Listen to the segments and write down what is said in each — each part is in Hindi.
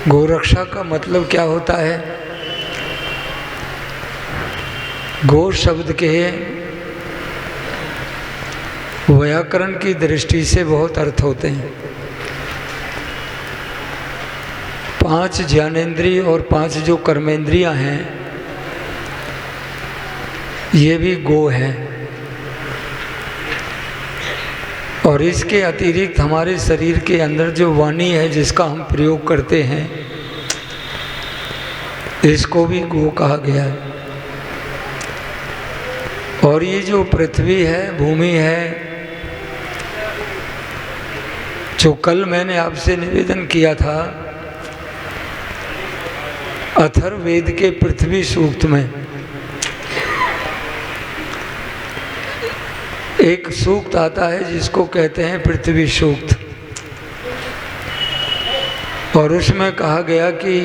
गोरक्षा का मतलब क्या होता है? गो शब्द के व्याकरण की दृष्टि से बहुत अर्थ होते हैं। 5 ज्ञानेंद्रिय और 5 जो कर्मेंद्रियां हैं, ये भी गो हैं। और इसके अतिरिक्त हमारे शरीर के अंदर जो वाणी है, जिसका हम प्रयोग करते हैं, इसको भी गो कहा गया है। और ये जो पृथ्वी है, भूमि है, जो कल मैंने आपसे निवेदन किया था, अथर्ववेद के पृथ्वी सूक्त में एक सूक्त आता है जिसको कहते हैं पृथ्वी सूक्त। और उसमें कहा गया कि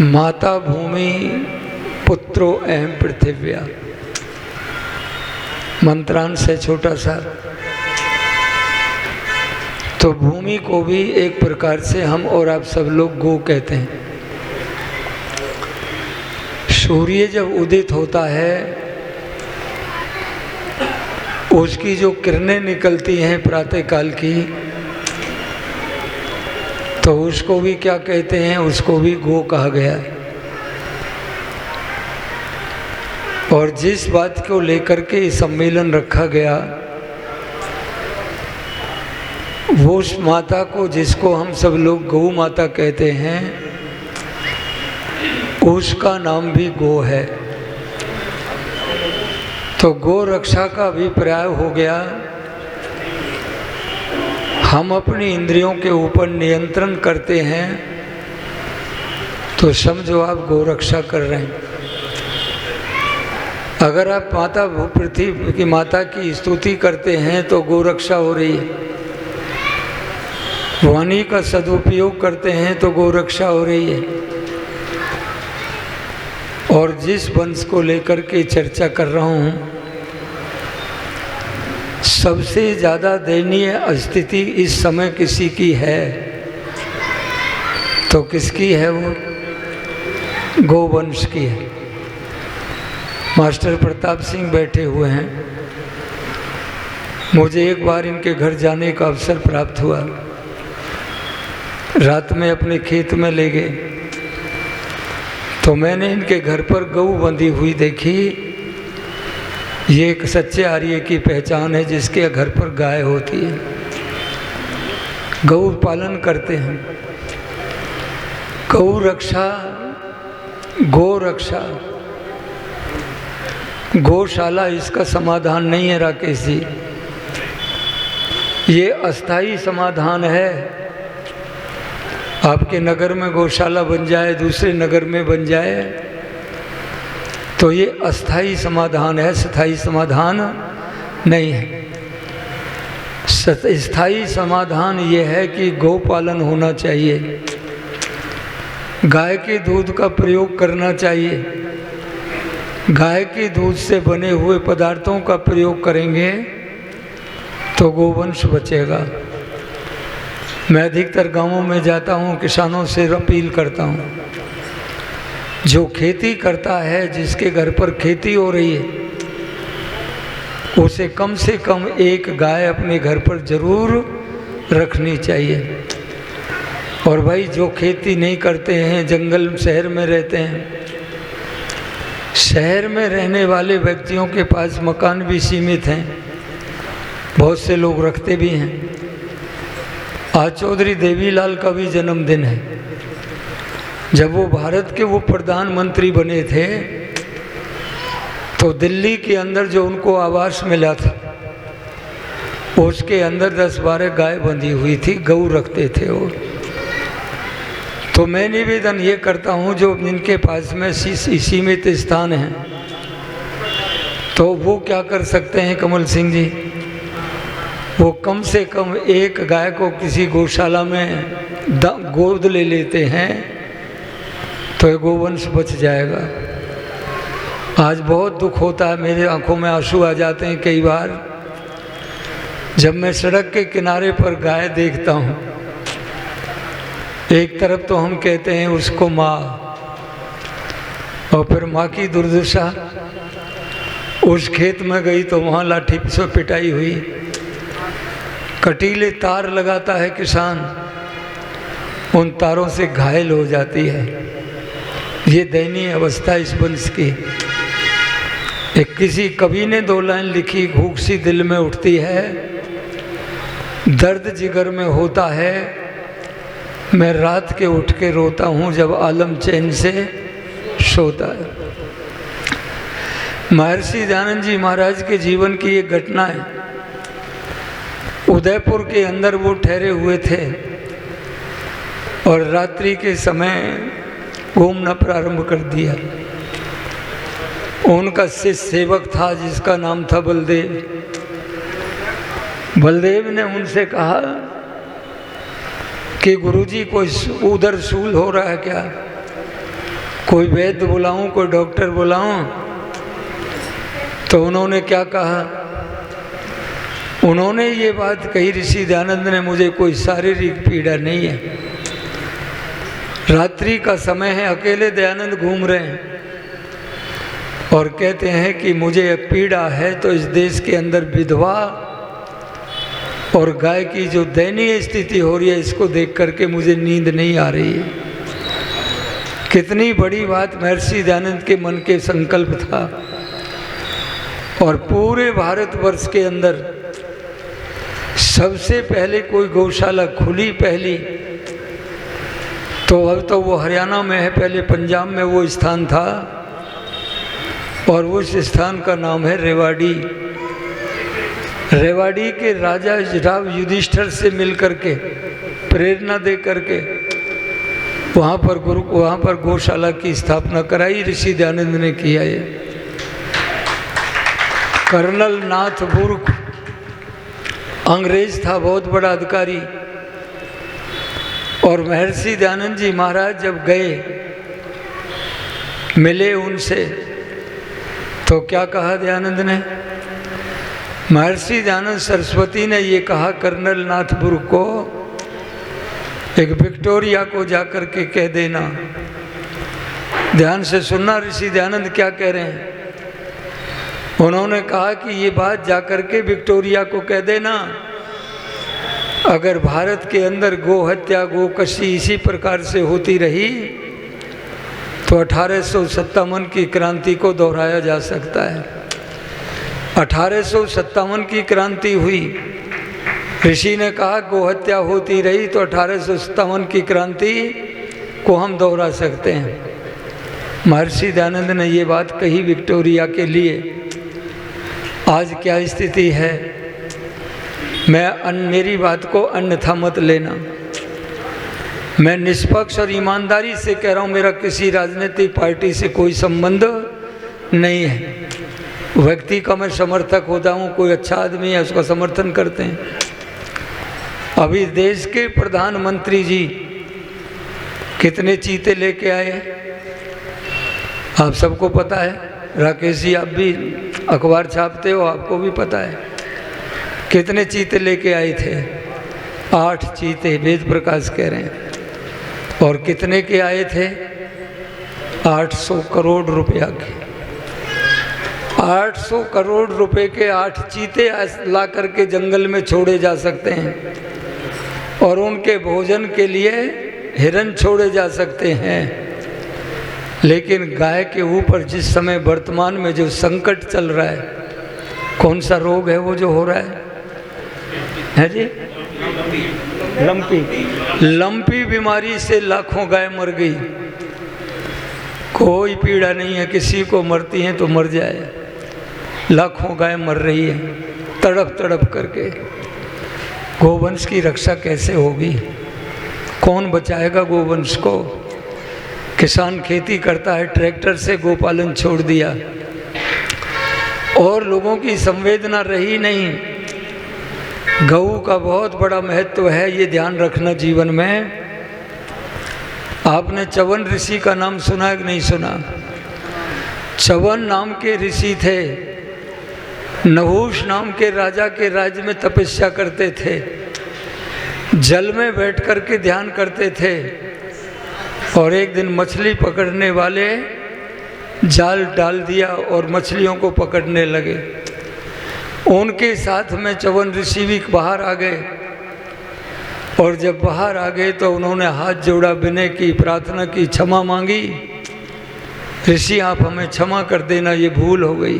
माता भूमि पुत्रो अहम पृथिव्या, मंत्रांश है छोटा सा। तो भूमि को भी एक प्रकार से हम और आप सब लोग गो कहते हैं। सूर्य जब उदित होता है, उसकी जो किरणें निकलती हैं प्रातःकाल की, तो उसको भी क्या कहते हैं? उसको भी गो कहा गया है। और जिस बात को लेकर के सम्मेलन रखा गया, वो उस माता को, जिसको हम सब लोग गौ माता कहते हैं, उसका नाम भी गो है। तो गो रक्षा का अभिप्राय हो गया, हम अपनी इंद्रियों के ऊपर नियंत्रण करते हैं, तो समझो आप गो रक्षा कर रहे हैं। अगर आप माता पृथ्वी की माता की स्तुति करते हैं तो गो रक्षा हो रही है। वाणी का सदुपयोग करते हैं तो गो रक्षा हो रही है। और जिस वंश को लेकर के चर्चा कर रहा हूँ, सबसे ज़्यादा दयनीय स्थिति इस समय किसी की है, तो किसकी है? वो गोवंश की है। मास्टर प्रताप सिंह बैठे हुए हैं। मुझे एक बार इनके घर जाने का अवसर प्राप्त हुआ। रात में अपने खेत में ले गए, तो मैंने इनके घर पर गऊ बंधी हुई देखी। ये एक सच्चे आर्य की पहचान है, जिसके घर पर गाय होती है। गऊ पालन करते हैं। गौ रक्षा, गो रक्षा, गौशाला इसका समाधान नहीं है राकेश जी। ये अस्थाई समाधान है। आपके नगर में गौशाला बन जाए, दूसरे नगर में बन जाए, तो ये अस्थाई समाधान है, स्थायी समाधान नहीं है। स्थायी समाधान ये है कि गौ पालन होना चाहिए, गाय के दूध का प्रयोग करना चाहिए। गाय के दूध से बने हुए पदार्थों का प्रयोग करेंगे तो गोवंश बचेगा। मैं अधिकतर गांवों में जाता हूं, किसानों से अपील करता हूं, जो खेती करता है, जिसके घर पर खेती हो रही है, उसे कम से कम एक गाय अपने घर पर जरूर रखनी चाहिए। और भाई जो खेती नहीं करते हैं, जंगल शहर में रहते हैं, शहर में रहने वाले व्यक्तियों के पास मकान भी सीमित हैं, बहुत से लोग रखते भी हैं। आज चौधरी देवीलाल का भी जन्मदिन है। जब वो भारत के वो प्रधानमंत्री बने थे, तो दिल्ली के अंदर जो उनको आवास मिला था, उसके अंदर 10-12 गाय बंधी हुई थी, गऊ रखते थे वो। तो मैं निवेदन ये करता हूँ, जो जिनके पास में सीमित स्थान है, तो वो क्या कर सकते हैं कमल सिंह जी? वो कम से कम एक गाय को किसी गौशाला में गोद ले लेते हैं, तो गोवंश बच जाएगा। आज बहुत दुख होता है, मेरे आंखों में आंसू आ जाते हैं कई बार, जब मैं सड़क के किनारे पर गाय देखता हूँ। एक तरफ तो हम कहते हैं उसको माँ, और फिर माँ की दुर्दशा, उस खेत में गई तो वहाँ लाठी से पिटाई हुई, कटीले तार लगाता है किसान, उन तारों से घायल हो जाती है। ये दयनीय अवस्था इस वंश की। एक किसी कवि ने 2 लाइन लिखी, भूख सी दिल में उठती है, दर्द जिगर में होता है, मैं रात के उठ के रोता हूँ जब आलम चैन से सोता है। महर्षि दयानंद जी महाराज के जीवन की एक घटना है। उदयपुर के अंदर वो ठहरे हुए थे और रात्रि के समय घूमना प्रारंभ कर दिया। उनका शिष्य सेवक था जिसका नाम था बलदेव। बलदेव ने उनसे कहा कि गुरुजी कोई उधर सूल हो रहा है क्या, कोई वैद्य बुलाऊं, कोई डॉक्टर बुलाऊं? तो उन्होंने क्या कहा, उन्होंने ये बात कही, ऋषि दयानंद ने, मुझे कोई शारीरिक पीड़ा नहीं है। रात्रि का समय है, अकेले दयानंद घूम रहे हैं और कहते हैं कि मुझे पीड़ा है तो इस देश के अंदर विधवा और गाय की जो दयनीय स्थिति हो रही है, इसको देख करके मुझे नींद नहीं आ रही है। कितनी बड़ी बात महर्षि दयानंद के मन के संकल्प था। और पूरे भारतवर्ष के अंदर सबसे पहले कोई गौशाला खुली पहली, तो अब तो वो हरियाणा में है, पहले पंजाब में वो स्थान था और उस स्थान का नाम है रेवाड़ी। रेवाड़ी के राजा राव युधिष्ठिर से मिलकर के प्रेरणा दे करके वहाँ पर गौशाला की स्थापना कराई, ऋषि दयानंद ने किया। ये कर्नल नाथ बुर्क अंग्रेज था, बहुत बड़ा अधिकारी। और महर्षि दयानंद जी महाराज जब गए, मिले उनसे, तो क्या कहा दयानंद ने? महर्षि दयानंद सरस्वती ने ये कहा कर्नल नाथ बुर्क को, एक विक्टोरिया को जाकर के कह देना। ध्यान से सुनना ऋषि दयानंद क्या कह रहे हैं। उन्होंने कहा कि ये बात जाकर के विक्टोरिया को कह देना, अगर भारत के अंदर गो हत्या, गो कशी इसी प्रकार से होती रही तो 1857 की क्रांति को दोहराया जा सकता है। 1857 की क्रांति हुई, ऋषि ने कहा गो हत्या होती रही तो 1857 की क्रांति को हम दोहरा सकते हैं। महर्षि दयानंद ने ये बात कही विक्टोरिया के लिए। आज क्या स्थिति है, मेरी बात को अन्यथा मत लेना। मैं निष्पक्ष और ईमानदारी से कह रहा हूँ, मेरा किसी राजनीतिक पार्टी से कोई संबंध नहीं है। व्यक्ति का मैं समर्थक होता हूँ, कोई अच्छा आदमी है उसका समर्थन करते हैं। अभी देश के प्रधानमंत्री जी कितने चीते लेके आए आप सबको पता है। राकेश जी आप भी अखबार छापते हो, आपको भी पता है कितने चीते लेके आए थे। 8 चीते वेद प्रकाश कह रहे हैं। और कितने के आए थे? 800 करोड़ रुपया के। 800 करोड़ रुपए के 8 चीते ला करके जंगल में छोड़े जा सकते हैं और उनके भोजन के लिए हिरन छोड़े जा सकते हैं। लेकिन गाय के ऊपर जिस समय वर्तमान में जो संकट चल रहा है, कौन सा रोग है वो जो हो रहा है जी? लंपी बीमारी से लाखों गाय मर गई। कोई पीड़ा नहीं है, किसी को मरती हैं तो मर जाए, लाखों गाय मर रही है तड़प तड़प करके। गोवंश की रक्षा कैसे होगी? कौन बचाएगा गोवंश को? किसान खेती करता है, ट्रैक्टर से गोपालन छोड़ दिया और लोगों की संवेदना रही नहीं। गऊ का बहुत बड़ा महत्व है, ये ध्यान रखना जीवन में। आपने च्यवन ऋषि का नाम सुना है कि नहीं सुना? च्यवन नाम के ऋषि थे, नहुष नाम के राजा के राज्य में तपस्या करते थे। जल में बैठ कर के ध्यान करते थे और एक दिन मछली पकड़ने वाले जाल डाल दिया और मछलियों को पकड़ने लगे। उनके साथ में च्यवन ऋषि भी बाहर आ गए और जब बाहर आ गए तो उन्होंने हाथ जोड़ा, विनय की प्रार्थना की, क्षमा मांगी, ऋषि आप हमें क्षमा कर देना, ये भूल हो गई।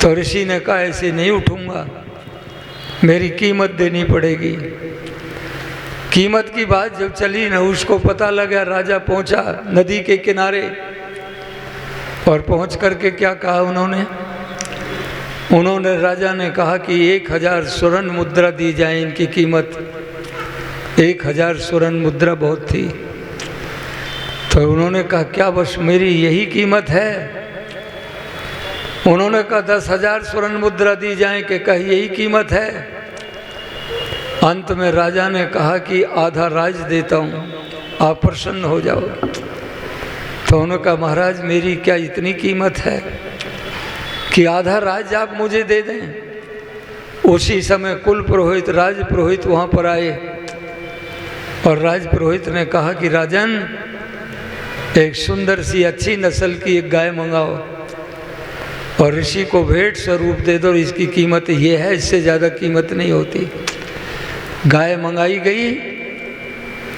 तो ऋषि ने कहा ऐसे नहीं उठूंगा, मेरी कीमत देनी पड़ेगी। कीमत की बात जब चली न, उसको पता लगा, राजा पहुंचा नदी के किनारे और पहुंच करके क्या कहा उन्होंने राजा ने कहा कि 1000 स्वर्ण मुद्रा दी जाए इनकी कीमत। 1000 स्वर्ण मुद्रा बहुत थी। तो उन्होंने कहा क्या बस मेरी यही कीमत है? उन्होंने कहा 10,000 स्वर्ण मुद्रा दी जाए कि कहा यही कीमत है। अंत में राजा ने कहा कि आधा राज देता हूँ, आप प्रसन्न हो जाओ। तो उन्होंने कहा महाराज मेरी क्या इतनी कीमत है कि आधा राज आप मुझे दे दें? उसी समय कुल पुरोहित, राज पुरोहित वहाँ पर आए और राज पुरोहित ने कहा कि राजन एक सुंदर सी अच्छी नस्ल की एक गाय मंगाओ और ऋषि को भेंट स्वरूप दे दो, इसकी कीमत ये है, इससे ज़्यादा कीमत नहीं होती। गाय मंगाई गई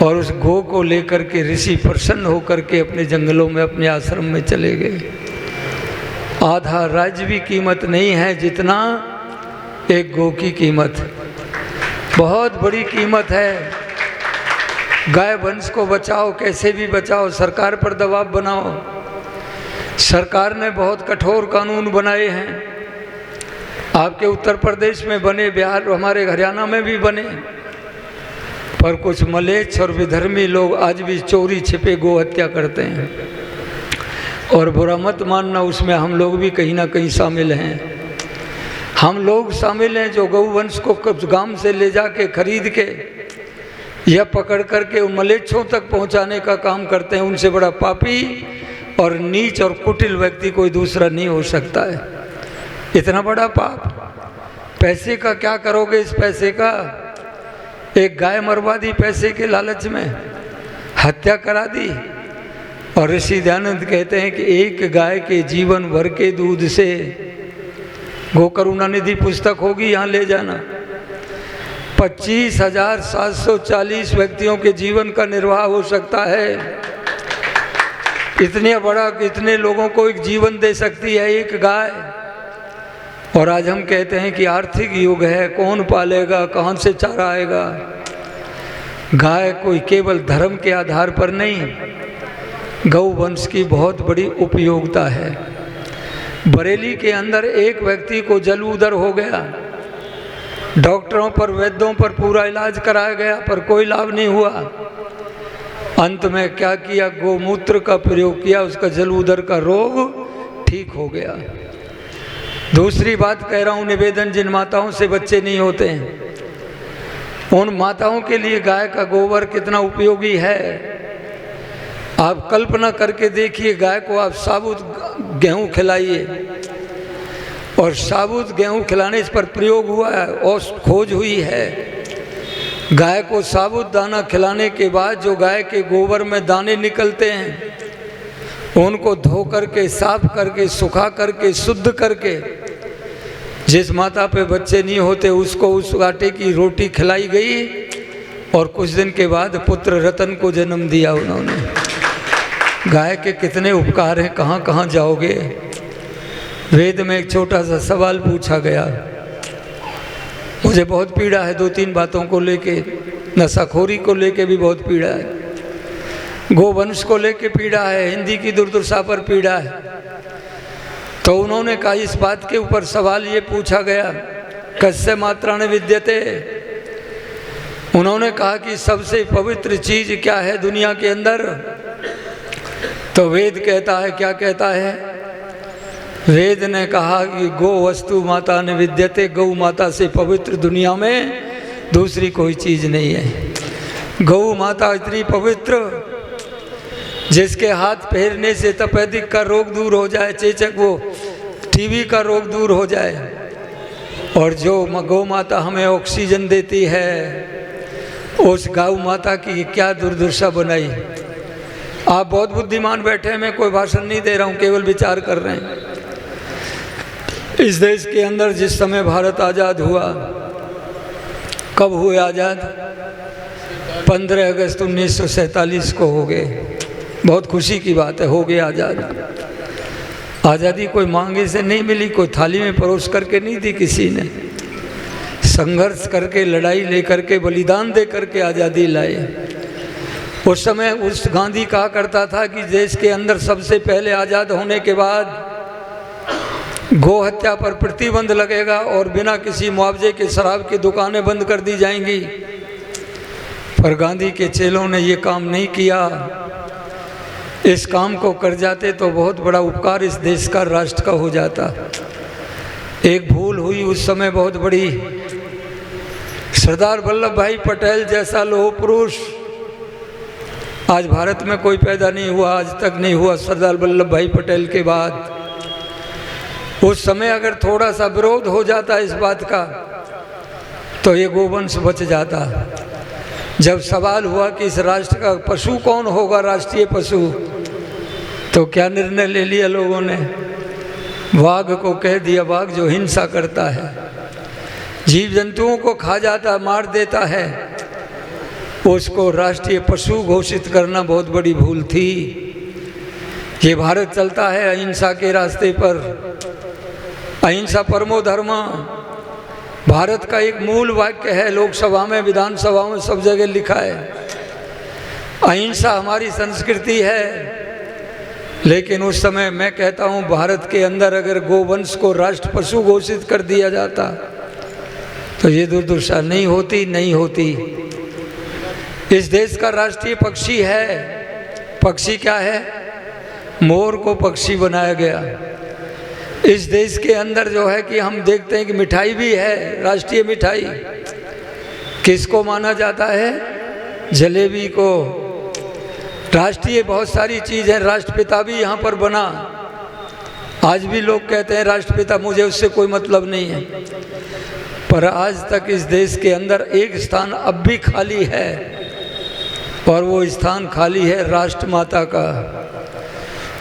और उस गो को लेकर के ऋषि प्रसन्न होकर के अपने जंगलों में अपने आश्रम में चले गए। आधा राज्य भी कीमत नहीं है जितना एक गो की कीमत। बहुत बड़ी कीमत है। गाय वंश को बचाओ, कैसे भी बचाओ, सरकार पर दबाव बनाओ। सरकार ने बहुत कठोर कानून बनाए हैं, आपके उत्तर प्रदेश में बने, बिहार, हमारे हरियाणा में भी बने, पर कुछ मलेच्छ और विधर्मी लोग आज भी चोरी छिपे गो हत्या करते हैं। और बुरा मत मानना, उसमें हम लोग भी कहीं ना कहीं शामिल हैं। हम लोग शामिल हैं जो गौवंश को गांव से ले जाके खरीद के या पकड़ करके उन मलेच्छों तक पहुंचाने का काम करते हैं। उनसे बड़ा पापी और नीच और कुटिल व्यक्ति कोई दूसरा नहीं हो सकता है। इतना बड़ा पाप। पैसे का क्या करोगे? इस पैसे का एक गाय मरवा दी, पैसे के लालच में हत्या करा दी। और ऋषि दयानंद कहते हैं कि एक गाय के जीवन भर के दूध से, गो करुणा निधि पुस्तक होगी यहाँ ले जाना, 25,740 व्यक्तियों के जीवन का निर्वाह हो सकता है। इतने बड़ा, कितने लोगों को एक जीवन दे सकती है एक गाय। और आज हम कहते हैं कि आर्थिक युग है, कौन पालेगा, कहाँ से चारा आएगा। गाय कोई केवल धर्म के आधार पर नहीं, गौ वंश की बहुत बड़ी उपयोगिता है। बरेली के अंदर एक व्यक्ति को जल उदर हो गया, डॉक्टरों पर, वैद्यों पर पूरा इलाज कराया गया पर कोई लाभ नहीं हुआ। अंत में क्या किया, गोमूत्र का प्रयोग किया, उसका जल उदर का रोग ठीक हो गया। दूसरी बात कह रहा हूँ, निवेदन, जिन माताओं से बच्चे नहीं होते हैं उन माताओं के लिए गाय का गोबर कितना उपयोगी है। आप कल्पना करके देखिए, गाय को आप साबुत गेहूं खिलाइए और साबुत गेहूं खिलाने इस पर प्रयोग हुआ है और खोज हुई है। गाय को साबुत दाना खिलाने के बाद जो गाय के गोबर में दाने निकलते हैं उनको धो करके, साफ करके, सुखा करके, शुद्ध करके, जिस माता पे बच्चे नहीं होते उसको उस आटे की रोटी खिलाई गई और कुछ दिन के बाद पुत्र रतन को जन्म दिया उन्होंने। गाय के कितने उपकार हैं, कहाँ कहाँ जाओगे। वेद में एक छोटा सा सवाल पूछा गया, मुझे बहुत पीड़ा है 2-3 बातों को लेके। नशाखोरी को लेके भी बहुत पीड़ा है, गोवंश को लेके पीड़ा है, हिंदी की दुर्दशा पर पीड़ा है। तो उन्होंने कहा, इस बात के ऊपर सवाल ये पूछा गया, कस्य मात्राण विद्यते। उन्होंने कहा कि सबसे पवित्र चीज क्या है दुनिया के अंदर? तो वेद कहता है, क्या कहता है? वेद ने कहा कि गो वस्तु माता ने विद्यते, गौ माता से पवित्र दुनिया में दूसरी कोई चीज नहीं है। गौ माता इतनी पवित्र जिसके हाथ फेरने से तपेदिक का रोग दूर हो जाए, चेचक वो टीबी का रोग दूर हो जाए। और जो गौ माता हमें ऑक्सीजन देती है, उस गौ माता की क्या दुर्दशा बनाई। आप बहुत बुद्धिमान बैठे हैं, मैं कोई भाषण नहीं दे रहा हूँ, केवल विचार कर रहे हैं। इस देश के अंदर जिस समय भारत आज़ाद हुआ, कब हुए आज़ाद? 15 अगस्त 1947 को हो गए। बहुत खुशी की बात है, हो गए आज़ाद। आज़ादी कोई मांगे से नहीं मिली, कोई थाली में परोस करके नहीं दी किसी ने। संघर्ष करके, लड़ाई लेकर के, बलिदान दे करके आज़ादी लाए। उस समय उस गांधी कहा करता था कि देश के अंदर सबसे पहले आज़ाद होने के बाद गौ हत्या पर प्रतिबंध लगेगा और बिना किसी मुआवजे के शराब की दुकानें बंद कर दी जाएंगी। पर गांधी के चेलों ने ये काम नहीं किया। इस काम को कर जाते तो बहुत बड़ा उपकार इस देश का, राष्ट्र का हो जाता। एक भूल हुई उस समय बहुत बड़ी। सरदार वल्लभ भाई पटेल जैसा लौह पुरुष आज भारत में कोई पैदा नहीं हुआ, आज तक नहीं हुआ सरदार वल्लभ भाई पटेल के बाद। उस समय अगर थोड़ा सा विरोध हो जाता इस बात का तो ये गोवंश बच जाता। जब सवाल हुआ कि इस राष्ट्र का पशु कौन होगा, राष्ट्रीय पशु, तो क्या निर्णय ले लिया लोगों ने? वाघ को कह दिया, वाघ जो हिंसा करता है, जीव जंतुओं को खा जाता, मार देता है, उसको राष्ट्रीय पशु घोषित करना बहुत बड़ी भूल थी। ये भारत चलता है अहिंसा के रास्ते पर। अहिंसा परमो धर्म भारत का एक मूल वाक्य है, लोकसभा में, विधानसभा में, सब जगह लिखा है। अहिंसा हमारी संस्कृति है। लेकिन उस समय मैं कहता हूँ भारत के अंदर अगर गोवंश को राष्ट्र पशु घोषित कर दिया जाता तो ये दुर्दशा नहीं होती। इस देश का राष्ट्रीय पक्षी है। पक्षी क्या है? मोर को पक्षी बनाया गया। इस देश के अंदर जो है कि हम देखते हैं कि मिठाई भी है, राष्ट्रीय मिठाई। किसको माना जाता है? जलेबी को। राष्ट्रीय बहुत सारी चीज़ है। राष्ट्रपिता भी यहाँ पर बना। आज भी लोग कहते हैं राष्ट्रपिता, मुझे उससे कोई मतलब नहीं है। पर आज तक इस देश के अंदर एक स्थान अब भी खाली है और वो स्थान खाली है राष्ट्र माता का।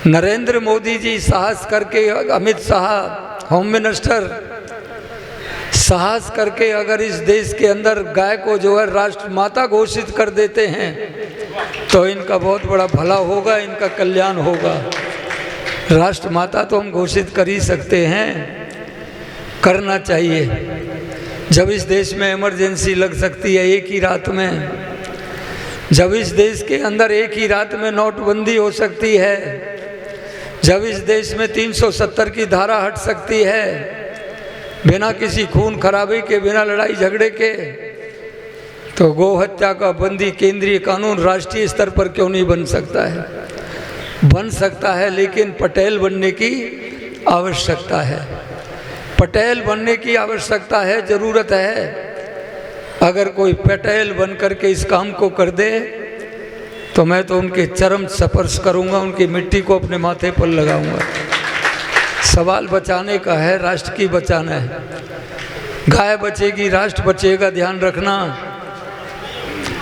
नरेंद्र मोदी जी साहस करके, अमित शाह होम मिनिस्टर साहस करके अगर इस देश के अंदर गाय को जो है राष्ट्र माता घोषित कर देते हैं तो इनका बहुत बड़ा भला होगा, इनका कल्याण होगा। राष्ट्र माता तो हम घोषित कर ही सकते हैं, करना चाहिए। जब इस देश में इमरजेंसी लग सकती है एक ही रात में, जब इस देश के अंदर एक ही रात में नोटबंदी हो सकती है, जब इस देश में 370 की धारा हट सकती है बिना किसी खून खराबे के, बिना लड़ाई झगड़े के, तो गौ हत्या का बंदी केंद्रीय कानून राष्ट्रीय स्तर पर क्यों नहीं बन सकता है? बन सकता है, लेकिन पटेल बनने की आवश्यकता है। पटेल बनने की आवश्यकता है, ज़रूरत है। अगर कोई पटेल बन करके इस काम को कर दे तो मैं तो उनके चरण स्पर्श करूंगा, उनकी मिट्टी को अपने माथे पर लगाऊंगा। सवाल बचाने का है, राष्ट्र की बचाना है। गाय बचेगी, राष्ट्र बचेगा, ध्यान रखना।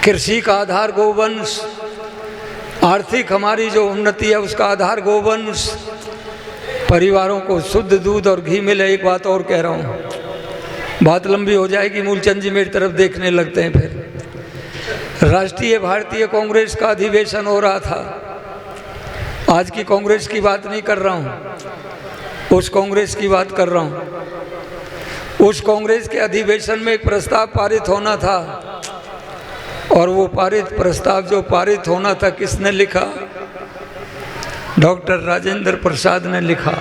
कृषि का आधार गोवंश, आर्थिक हमारी जो उन्नति है उसका आधार गोवंश। परिवारों को शुद्ध दूध और घी मिले। एक बात और कह रहा हूँ, बात लंबी हो जाएगी, मूलचंद जी मेरी तरफ देखने लगते हैं। फिर राष्ट्रीय भारतीय कांग्रेस का अधिवेशन हो रहा था। आज की कांग्रेस की बात नहीं कर रहा हूँ, उस कांग्रेस की बात कर रहा हूँ। उस कांग्रेस के अधिवेशन में एक प्रस्ताव पारित होना था और वो प्रस्ताव जो पारित होना था, किसने लिखा? डॉक्टर राजेंद्र प्रसाद ने लिखा।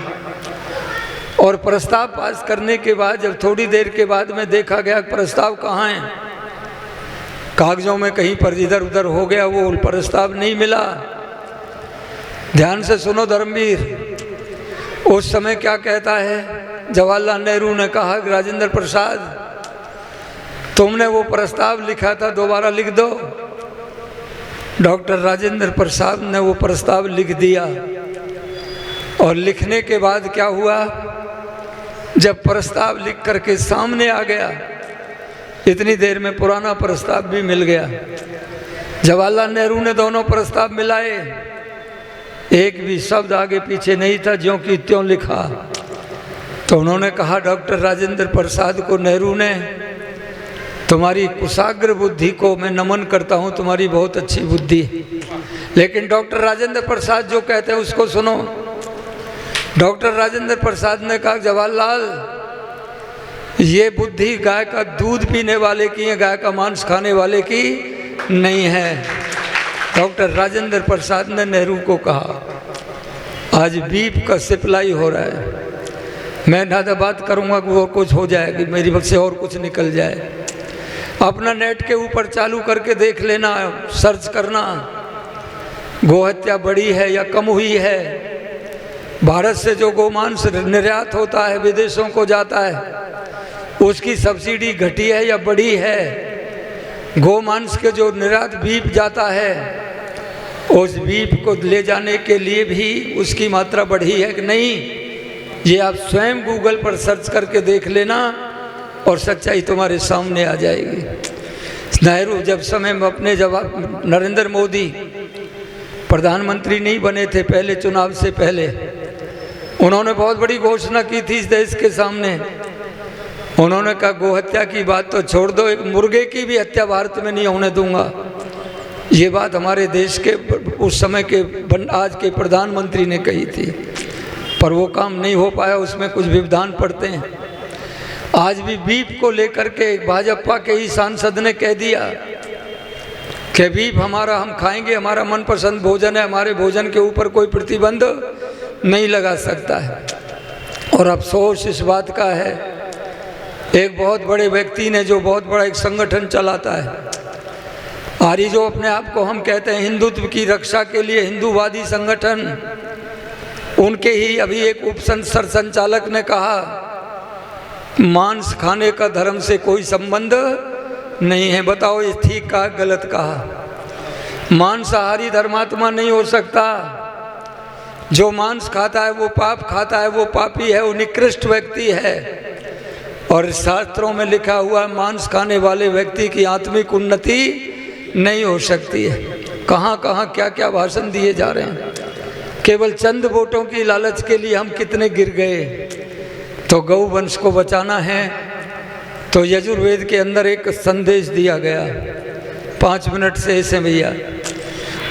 और प्रस्ताव पास करने के बाद जब थोड़ी देर के बाद में देखा गया प्रस्ताव कहाँ है, कागजों में कहीं पर इधर उधर हो गया, वो प्रस्ताव नहीं मिला। ध्यान से सुनो धर्मवीर, उस समय क्या कहता है? जवाहरलाल नेहरू ने कहा, राजेंद्र प्रसाद तुमने वो प्रस्ताव लिखा था, दोबारा लिख दो। डॉक्टर राजेंद्र प्रसाद ने वो प्रस्ताव लिख दिया। और लिखने के बाद क्या हुआ? जब प्रस्ताव लिख करके सामने आ गया इतनी देर में पुराना प्रस्ताव भी मिल गया। जवाहरलाल नेहरू ने दोनों प्रस्ताव मिलाए, एक भी शब्द आगे पीछे नहीं था, ज्यों की त्यों लिखा। तो उन्होंने कहा डॉक्टर राजेंद्र प्रसाद को, नेहरू ने, तुम्हारी कुशाग्र बुद्धि को मैं नमन करता हूँ, तुम्हारी बहुत अच्छी बुद्धि है, लेकिन डॉक्टर राजेंद्र प्रसाद जो कहते हैं उसको सुनो। डॉक्टर राजेंद्र प्रसाद ने कहा जवाहरलाल, ये बुद्धि गाय का दूध पीने वाले की है, गाय का मांस खाने वाले की नहीं है। डॉक्टर राजेंद्र प्रसाद ने नेहरू को कहा, आज बीफ का सप्लाई हो रहा है, मैं ज़्यादा बात करूँगा कि और कुछ हो जाएगी, मेरी वक्त से और कुछ निकल जाए। अपना नेट के ऊपर चालू करके देख लेना, सर्च करना, गोहत्या बढ़ी है या कम हुई है। भारत से जो गोमांस निर्यात होता है, विदेशों को जाता है, उसकी सब्सिडी घटी है या बढ़ी है। गोमांस के जो निर्यात बीफ जाता है, उस बीफ को ले जाने के लिए भी उसकी मात्रा बढ़ी है कि नहीं, ये आप स्वयं गूगल पर सर्च करके देख लेना और सच्चाई तुम्हारे सामने आ जाएगी। नेहरू जब समय में अपने जवाब, नरेंद्र मोदी प्रधानमंत्री नहीं बने थे पहले चुनाव से पहले, उन्होंने बहुत बड़ी घोषणा की थी इस देश के सामने। उन्होंने कहा गोहत्या की बात तो छोड़ दो, एक मुर्गे की भी हत्या भारत में नहीं होने दूंगा। ये बात हमारे देश के उस समय के आज के प्रधानमंत्री ने कही थी, पर वो काम नहीं हो पाया, उसमें कुछ व्यवधान पड़ते हैं। आज भी बीफ को लेकर के भाजपा के ही सांसद ने कह दिया कि बीफ हमारा, हम खाएंगे, हमारा मनपसंद भोजन है, हमारे भोजन के ऊपर कोई प्रतिबंध नहीं लगा सकता है। और अफसोस इस बात का है, एक बहुत बड़े व्यक्ति ने, जो बहुत बड़ा एक संगठन चलाता है, और ये जो अपने आप को हम कहते हैं हिंदुत्व की रक्षा के लिए हिंदूवादी संगठन, उनके ही अभी एक उप संचालक ने कहा मांस खाने का धर्म से कोई संबंध नहीं है। बताओ ये ठीक कहा गलत कहा? मांसाहारी धर्मात्मा नहीं हो सकता। जो मांस खाता है वो पाप खाता है, वो पापी है, वो निकृष्ट व्यक्ति है। और शास्त्रों में लिखा हुआ है मांस खाने वाले व्यक्ति की आत्मिक उन्नति नहीं हो सकती है। कहाँ कहाँ क्या क्या भाषण दिए जा रहे हैं। केवल चंद वोटों की लालच के लिए हम कितने गिर गए। तो गौ वंश को बचाना है तो यजुर्वेद के अंदर एक संदेश दिया गया। 5 मिनट से ऐसे भैया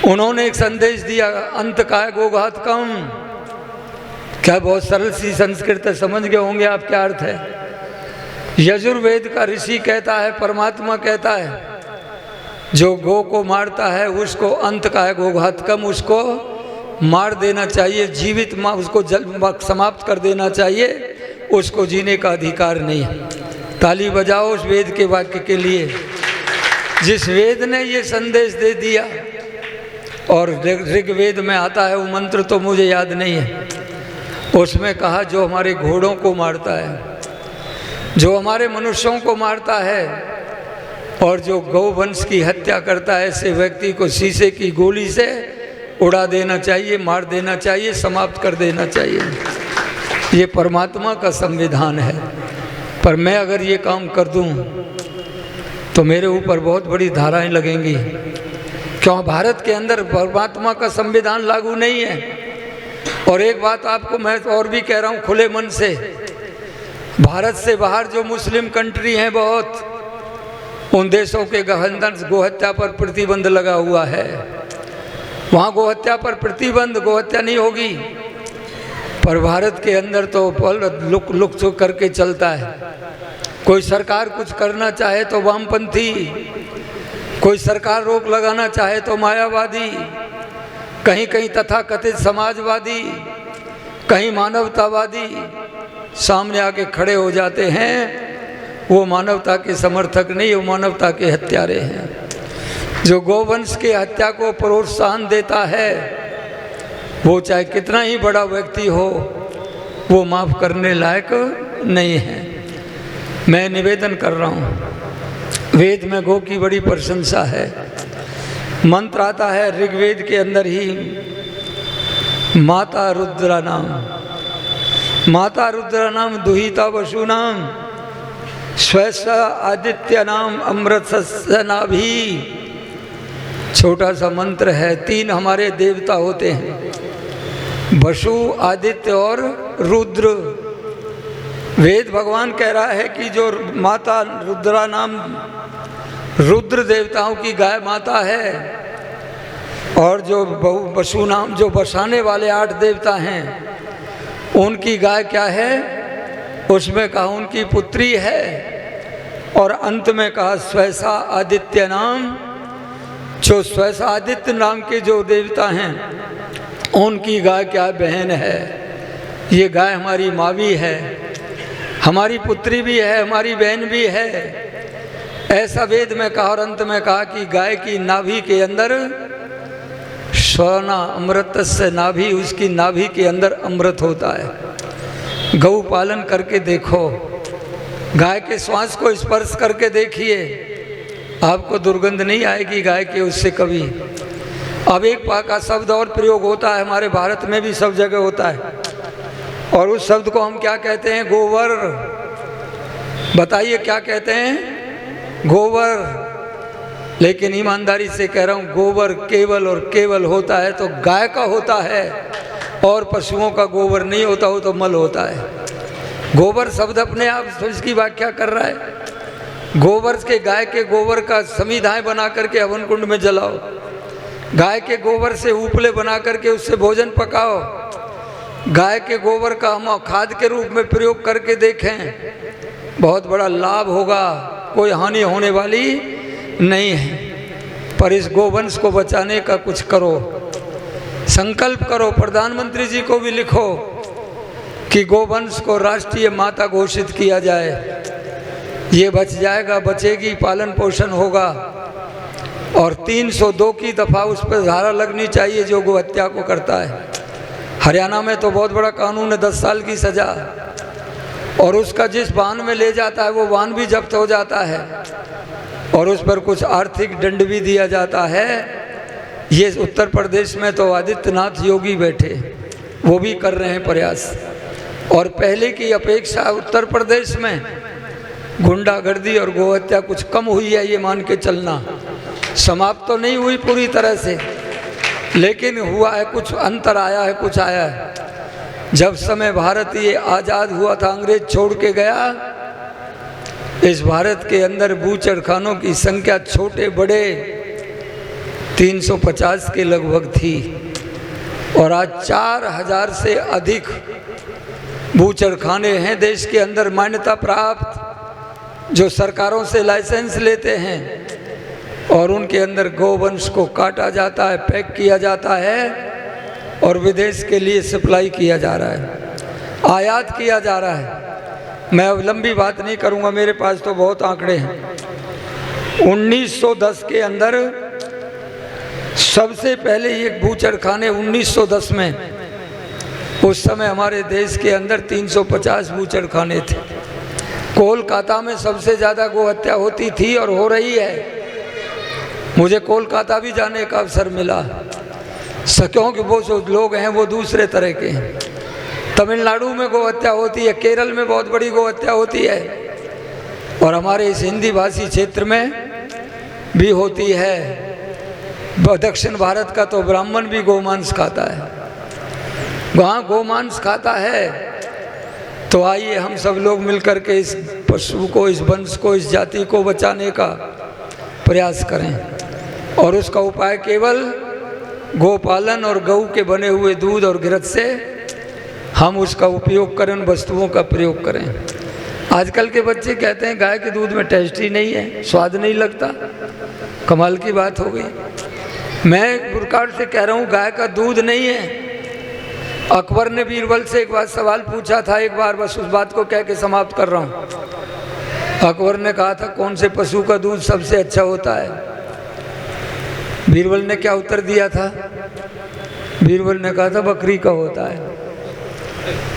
उन्होंने एक संदेश दिया, अंत काय गोघातकम। क्या बहुत सरल सी संस्कृत है, समझ गए होंगे आप क्या अर्थ है। यजुर्वेद का ऋषि कहता है, परमात्मा कहता है, जो गौ को मारता है उसको अंत काय गोघातकम, उसको मार देना चाहिए, जीवित उसको समाप्त कर देना चाहिए, उसको जीने का अधिकार नहीं है। ताली बजाओ उस वेद के वाक्य के लिए जिस वेद ने ये संदेश दे दिया। और ऋग्वेद में आता है, वो मंत्र तो मुझे याद नहीं है, उसमें कहा जो हमारे घोड़ों को मारता है, जो हमारे मनुष्यों को मारता है और जो गौवंश की हत्या करता है, ऐसे व्यक्ति को शीशे की गोली से उड़ा देना चाहिए, मार देना चाहिए, समाप्त कर देना चाहिए। ये परमात्मा का संविधान है। पर मैं अगर ये काम कर दूं तो मेरे ऊपर बहुत बड़ी धाराएं लगेंगी। क्यों? भारत के अंदर परमात्मा का संविधान लागू नहीं है। और एक बात आपको मैं और भी कह रहा हूँ खुले मन से, भारत से बाहर जो मुस्लिम कंट्री हैं बहुत, उन देशों के अंदर गोहत्या पर प्रतिबंध लगा हुआ है। वहाँ गोहत्या पर प्रतिबंध, गोहत्या नहीं होगी। पर भारत के अंदर तो लुक लुक करके चलता है। कोई सरकार कुछ करना चाहे तो वामपंथी, कोई सरकार रोक लगाना चाहे तो मायावादी, कहीं कहीं तथाकथित समाजवादी, कहीं मानवतावादी सामने आके खड़े हो जाते हैं। वो मानवता के समर्थक नहीं, वो मानवता के हत्यारे हैं। जो गौवंश के हत्या को प्रोत्साहन देता है, वो चाहे कितना ही बड़ा व्यक्ति हो, वो माफ़ करने लायक नहीं है। मैं निवेदन कर रहा हूँ, वेद में गौ की बड़ी प्रशंसा है। मंत्र आता है ऋग्वेद के अंदर ही, माता रुद्रा नाम, माता रुद्रा नाम दुहिता वसु नाम, स्वैसा आदित्य नाम अमृतस्य नाभि, छोटा सा मंत्र है। 3 हमारे देवता होते हैं, वसु, आदित्य और रुद्र। वेद भगवान कह रहा है कि जो माता रुद्रा नाम रुद्र देवताओं की गाय माता है, और जो वसु नाम जो बसाने वाले 8 देवता हैं उनकी गाय क्या है, उसमें कहा उनकी पुत्री है। और अंत में कहा स्वैसा आदित्य नाम, जो स्वैसा आदित्य नाम के जो देवता हैं उनकी गाय क्या बहन है। ये गाय हमारी माँ भी है, हमारी पुत्री भी है, हमारी बहन भी है, ऐसा वेद में कहा। और अंत में कहा कि गाय की नाभि के अंदर स्वना अमृतस्य नाभि, उसकी नाभि के अंदर अमृत होता है। गौ पालन करके देखो, गाय के श्वास को स्पर्श करके देखिए, आपको दुर्गंध नहीं आएगी गाय के उससे कभी। अब एक पा का शब्द और प्रयोग होता है, हमारे भारत में भी सब जगह होता है, और उस शब्द को हम क्या कहते हैं, गोबर। बताइए क्या कहते हैं, गोबर। लेकिन ईमानदारी से कह रहा हूँ, गोबर केवल और केवल होता है तो गाय का होता है, और पशुओं का गोबर नहीं होता, हो तो मल होता है। गोबर शब्द अपने आप इसकी व्याख्या कर रहा है। गोबर के, गाय के गोबर का समिधाएं बना करके हवन कुंड में जलाओ, गाय के गोबर से उपले बना करके उससे भोजन पकाओ, गाय के गोबर का हम खाद के रूप में प्रयोग करके देखें, बहुत बड़ा लाभ होगा, कोई हानि होने वाली नहीं है। पर इस गोवंश को बचाने का कुछ करो, संकल्प करो। प्रधानमंत्री जी को भी लिखो कि गोवंश को राष्ट्रीय माता घोषित किया जाए, ये बच जाएगा, बचेगी, पालन पोषण होगा। और 302 की दफ़ा उस पर धारा लगनी चाहिए जो गो हत्या को करता है। हरियाणा में तो बहुत बड़ा कानून है, 10 साल की सज़ा, और उसका जिस वाहन में ले जाता है वो वाहन भी जब्त हो जाता है, और उस पर कुछ आर्थिक दंड भी दिया जाता है। ये उत्तर प्रदेश में तो आदित्यनाथ योगी बैठे, वो भी कर रहे हैं प्रयास। और पहले की अपेक्षा उत्तर प्रदेश में गुंडागर्दी और गोहत्या कुछ कम हुई है, ये मान के चलना। समाप्त तो नहीं हुई पूरी तरह से, लेकिन हुआ है, कुछ अंतर आया है, कुछ आया है। जब समय भारत ये आज़ाद हुआ था, अंग्रेज छोड़ के गया, इस भारत के अंदर बूचड़खानों की संख्या छोटे बड़े 350 के लगभग थी, और आज 4000 से अधिक बूचड़खाने हैं देश के अंदर मान्यता प्राप्त, जो सरकारों से लाइसेंस लेते हैं, और उनके अंदर गोवंश को काटा जाता है, पैक किया जाता है, और विदेश के लिए सप्लाई किया जा रहा है, आयात किया जा रहा है। मैं अब लंबी बात नहीं करूंगा, मेरे पास तो बहुत आंकड़े हैं। 1910 के अंदर सबसे पहले ये बूचड़खाने 1910 में, उस समय हमारे देश के अंदर 350 बूचड़खाने थे। कोलकाता में सबसे ज़्यादा गोहत्या होती थी और हो रही है। मुझे कोलकाता भी जाने का अवसर मिला, क्योंकि वो जो लोग हैं वो दूसरे तरह के हैं। तमिलनाडु में गोहत्या होती है, केरल में बहुत बड़ी गोहत्या होती है, और हमारे इस हिंदी भाषी क्षेत्र में भी होती है। दक्षिण भारत का तो ब्राह्मण भी गोमांस खाता है, वहाँ गोमांस खाता है। तो आइए हम सब लोग मिलकर के इस पशु को, इस वंश को, इस जाति को बचाने का प्रयास करें, और उसका उपाय केवल गोपालन और गऊ के बने हुए दूध और घृत से हम उसका उपयोग करें, वस्तुओं का प्रयोग करें। आजकल के बच्चे कहते हैं गाय के दूध में टेस्ट ही नहीं है, स्वाद नहीं लगता। कमाल की बात हो गई। मैं एक बुरकाड़ से कह रहा हूँ गाय का दूध नहीं है। अकबर ने बीरबल से एक बार सवाल पूछा था, एक बार बस उस बात को कह के समाप्त कर रहा हूँ। अकबर ने कहा था कौन से पशु का दूध सबसे अच्छा होता है। बीरबल ने क्या उत्तर दिया था? बीरबल ने कहा था बकरी का होता है,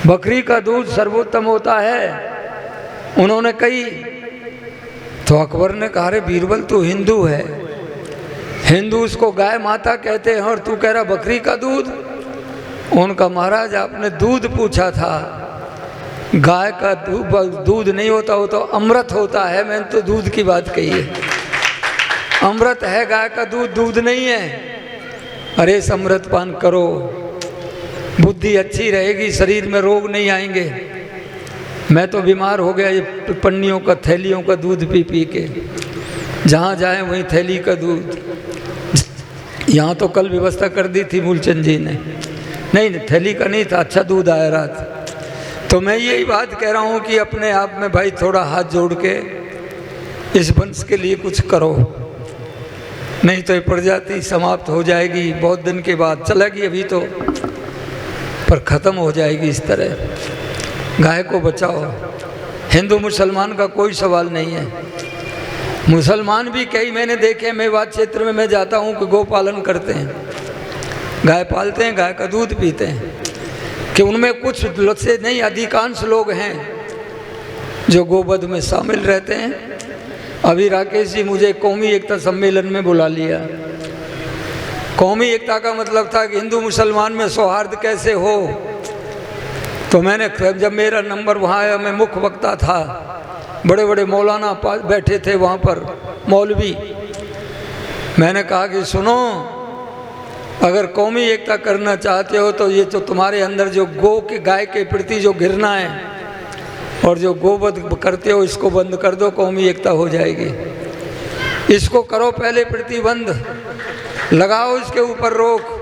बकरी का दूध सर्वोत्तम होता है। उन्होंने कही तो अकबर ने कहा रे बीरबल तू हिंदू है, हिंदू उसको गाय माता कहते हैं और तू कह रहा बकरी का दूध। उनका महाराज आपने दूध पूछा था, गाय का दूध नहीं होता, वो तो अमृत होता है। मैंने तो दूध की बात कही है, अमृत है गाय का दूध, दूध नहीं है। अरे इस अमृत पान करो, बुद्धि अच्छी रहेगी, शरीर में रोग नहीं आएंगे। मैं तो बीमार हो गया ये पन्नियों का, थैलियों का दूध पी पी के, जहाँ जाए वहीं थैली का दूध। यहाँ तो कल व्यवस्था कर दी थी मूलचंद जी ने, नहीं थैली का नहीं था, अच्छा दूध आया रात। तो मैं यही बात कह रहा हूँ कि अपने आप में भाई थोड़ा हाथ जोड़ के इस वंश के लिए कुछ करो, नहीं तो ये प्रजाति समाप्त हो जाएगी बहुत दिन के बाद। चलेगी अभी तो, पर ख़त्म हो जाएगी इस तरह। गाय को बचाओ। हिंदू मुसलमान का कोई सवाल नहीं है। मुसलमान भी कई मैंने देखे, मेवात क्षेत्र में मैं जाता हूँ कि गौ पालन करते हैं, गाय पालते हैं, गाय का दूध पीते हैं, कि उनमें कुछ से नहीं अधिकांश लोग हैं जो गोवध में शामिल रहते हैं। अभी राकेश जी मुझे कौमी एकता सम्मेलन में बुला लिया। कौमी एकता का मतलब था कि हिंदू मुसलमान में सौहार्द कैसे हो। तो मैंने, जब मेरा नंबर वहाँ आया, मैं मुख्य वक्ता था, बड़े बड़े मौलाना बैठे थे वहाँ पर, मौलवी। मैंने कहा कि सुनो, अगर कौमी एकता करना चाहते हो तो ये तो तुम्हारे अंदर जो गौ के, गाय के प्रति जो घृणा है और जो गोवध करते हो, इसको बंद कर दो, कौमी एकता हो जाएगी। इसको करो पहले प्रतिबंध, लगाओ इसके ऊपर रोक।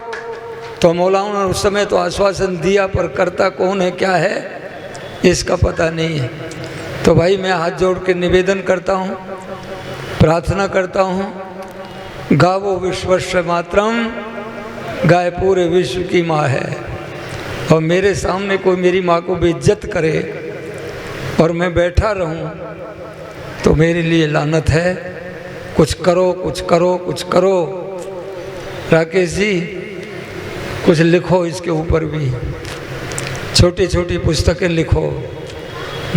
तो मौलाना ने उस समय तो आश्वासन दिया, पर करता कौन है, क्या है, इसका पता नहीं है। तो भाई मैं हाथ जोड़ के निवेदन करता हूँ, प्रार्थना करता हूँ, गावो विश्वस्य मातरम, गाय पूरे विश्व की माँ है। और मेरे सामने कोई मेरी माँ को बेइज्जत करे और मैं बैठा रहूं तो मेरे लिए लानत है। कुछ करो, कुछ करो, कुछ करो। राकेश जी कुछ लिखो इसके ऊपर भी, छोटी छोटी पुस्तकें लिखो।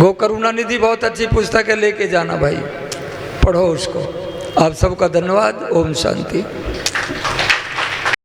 गो करुणा निधि बहुत अच्छी पुस्तक है, लेके जाना भाई, पढ़ो उसको। आप सबका धन्यवाद। ओम शांति।